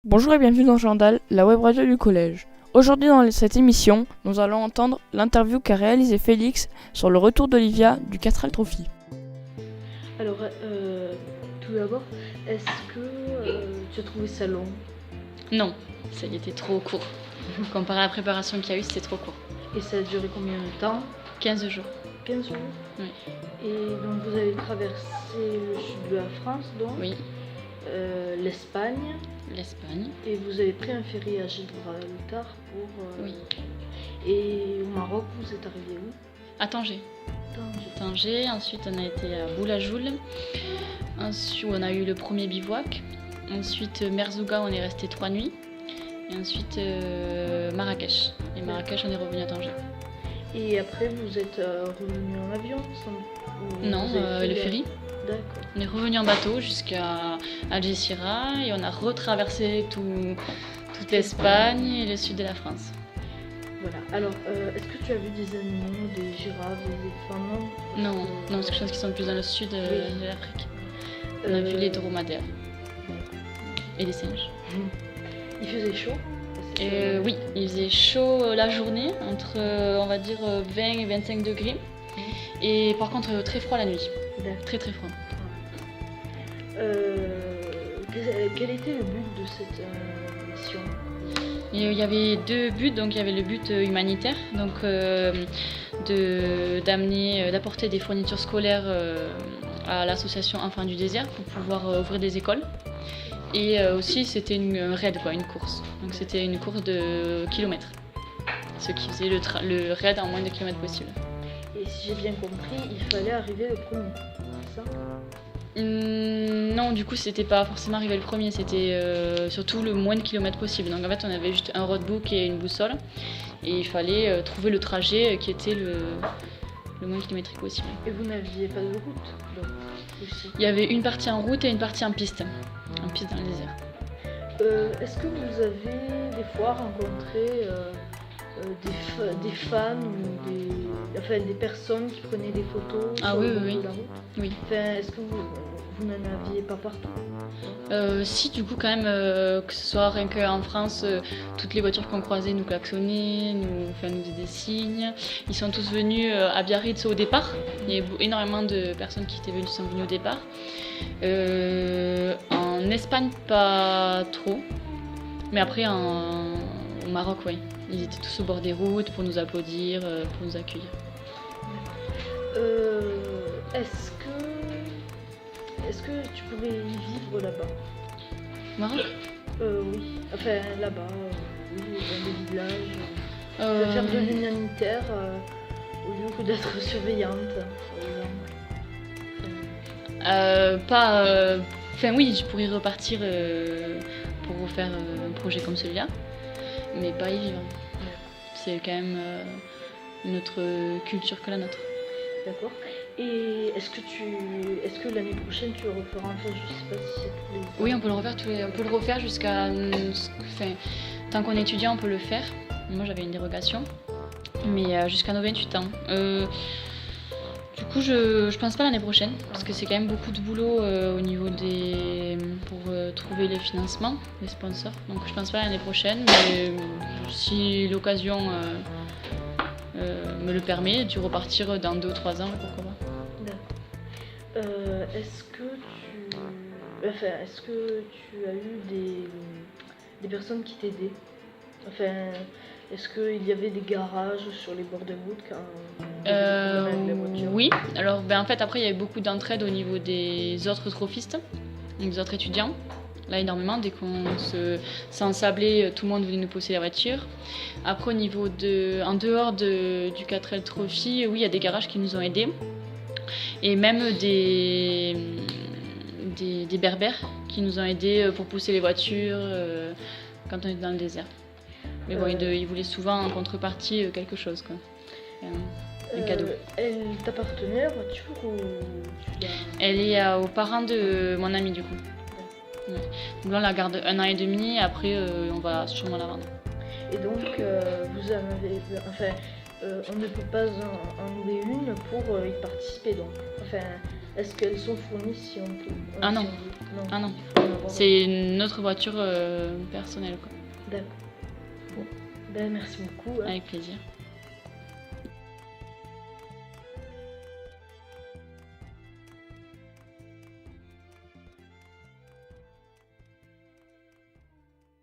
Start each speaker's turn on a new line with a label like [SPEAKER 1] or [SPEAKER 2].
[SPEAKER 1] Bonjour et bienvenue dans Jandal, la web radio du collège. Aujourd'hui dans cette émission, nous allons entendre l'interview qu'a réalisé Félix sur le retour d'Olivia du Castrel Trophy.
[SPEAKER 2] Alors, tout d'abord, est-ce que tu as trouvé ça long?
[SPEAKER 3] Non, ça y était trop court. Comparé à la préparation qu'il y a eu, c'était trop court.
[SPEAKER 2] Et ça a duré combien de temps?
[SPEAKER 3] 15 jours.
[SPEAKER 2] 15 jours?
[SPEAKER 3] Oui.
[SPEAKER 2] Et donc vous avez traversé le sud de la France, donc
[SPEAKER 3] Oui,
[SPEAKER 2] l'Espagne,
[SPEAKER 3] l'Espagne.
[SPEAKER 2] et vous avez pris un ferry à Gibraltar pour...
[SPEAKER 3] Oui.
[SPEAKER 2] Et au Maroc, vous êtes arrivé où?
[SPEAKER 3] À Tanger.
[SPEAKER 2] Tanger.
[SPEAKER 3] Tanger, ensuite on a été à Boulajoul. Ensuite on a eu le premier bivouac. Ensuite Merzouga, on est resté 3 nuits. Et ensuite Marrakech. Et Marrakech, on est revenu à Tanger.
[SPEAKER 2] Et après, vous êtes revenu en avion ou
[SPEAKER 3] Non,
[SPEAKER 2] vous avez
[SPEAKER 3] le
[SPEAKER 2] fait
[SPEAKER 3] ferry.
[SPEAKER 2] D'accord.
[SPEAKER 3] On est revenu en bateau jusqu'à Algeciras et on a retraversé toute l'Espagne et le sud de la France.
[SPEAKER 2] Voilà. Alors, est-ce que tu as vu des animaux, des girafes, des éléphants?
[SPEAKER 3] Non, c'est quelque chose qui sont plus dans le sud
[SPEAKER 2] Oui.
[SPEAKER 3] de l'Afrique. On a vu les dromadaires et les singes.
[SPEAKER 2] Il faisait chaud?
[SPEAKER 3] Oui, il faisait chaud la journée, entre on va dire 20 et 25 degrés. Et par contre très froid la nuit,
[SPEAKER 2] D'accord.
[SPEAKER 3] très très froid.
[SPEAKER 2] Quel était le but de cette mission?
[SPEAKER 3] Et, il y avait 2 buts, donc il y avait le but humanitaire, donc d'apporter des fournitures scolaires à l'association Enfants du désert pour pouvoir ouvrir des écoles. Et aussi c'était un raid, une course. Donc c'était une course de kilomètres. Ce qui faisait le raid en moins de kilomètres possible.
[SPEAKER 2] Et si j'ai bien compris, il fallait arriver le premier, c'est ça?
[SPEAKER 3] Non, du coup c'était pas forcément arriver le premier, c'était surtout le moins de kilomètres possible. Donc en fait on avait juste un roadbook et une boussole. Et il fallait trouver le trajet qui était le moins kilométrique possible.
[SPEAKER 2] Et vous n'aviez pas de route, donc, aussi.
[SPEAKER 3] Il y avait une partie en route et une partie en piste dans le désert.
[SPEAKER 2] Est-ce que vous avez des fois rencontré des fans ou des personnes qui prenaient des photos sur le bord de la route?
[SPEAKER 3] Oui.
[SPEAKER 2] Enfin, est-ce que vous n'en aviez pas partout?
[SPEAKER 3] Si, du coup, quand même, que ce soit rien qu'en France, toutes les voitures qu'on croisait nous klaxonnaient, nous faisaient des signes. Ils sont tous venus à Biarritz au départ. Il y avait énormément de personnes qui sont venues au départ. En Espagne, pas trop. Mais après, au Maroc, oui. Ils étaient tous au bord des routes pour nous applaudir, pour nous accueillir.
[SPEAKER 2] Est-ce que tu pourrais y vivre là-bas?
[SPEAKER 3] Maroc?
[SPEAKER 2] Oui. Enfin, là-bas, oui, dans des villages. Faire de l'humanitaire au lieu que d'être surveillante, par exemple.
[SPEAKER 3] Enfin oui, je pourrais repartir pour refaire un projet comme celui-là, mais pas y vivre. C'est quand même une autre culture que la nôtre.
[SPEAKER 2] D'accord. Et est-ce que l'année prochaine tu le referas? Enfin, je sais pas si c'est tous les ans.
[SPEAKER 3] Oui, on peut le refaire jusqu'à... Enfin, tant qu'on est étudiant, on peut le faire. Moi, j'avais une dérogation, mais jusqu'à nos 28 ans. Du coup, je pense pas l'année prochaine, parce que c'est quand même beaucoup de boulot au niveau pour trouver les financements, les sponsors. Donc je pense pas l'année prochaine, mais si l'occasion me le permet, de repartir dans 2 ou 3 ans, pourquoi pas.
[SPEAKER 2] Est-ce que tu as eu des personnes qui t'aidaient? Enfin, est-ce qu'il y avait des garages sur les bords de route quand la voiture?
[SPEAKER 3] Oui, alors en fait après il y avait beaucoup d'entraide au niveau des autres trophistes, donc des autres étudiants. Là énormément, dès qu'on s'ensablait, tout le monde venait nous pousser la voiture. Après en dehors du Castrel Trophy, oui il y a des garages qui nous ont aidés. Et même des berbères qui nous ont aidés pour pousser les voitures quand on était dans le désert. Mais bon, ils voulaient souvent en contrepartie quelque chose, quoi. Un cadeau.
[SPEAKER 2] Elle t'appartenait la voiture ou tu l'as...
[SPEAKER 3] Elle est aux parents de mon ami du coup. Ouais. Donc là on la garde 1 an et demi, après on va sûrement la vendre.
[SPEAKER 2] Et donc vous avez... Enfin, on ne peut pas en louer une pour y participer donc. Enfin, est-ce qu'elles sont fournies si on peut
[SPEAKER 3] Ah non.
[SPEAKER 2] si on veut
[SPEAKER 3] Ah non.
[SPEAKER 2] il faut en avoir.
[SPEAKER 3] C'est notre voiture personnelle, quoi.
[SPEAKER 2] D'accord. Bon. Ben, merci beaucoup. Hein.
[SPEAKER 3] Avec plaisir.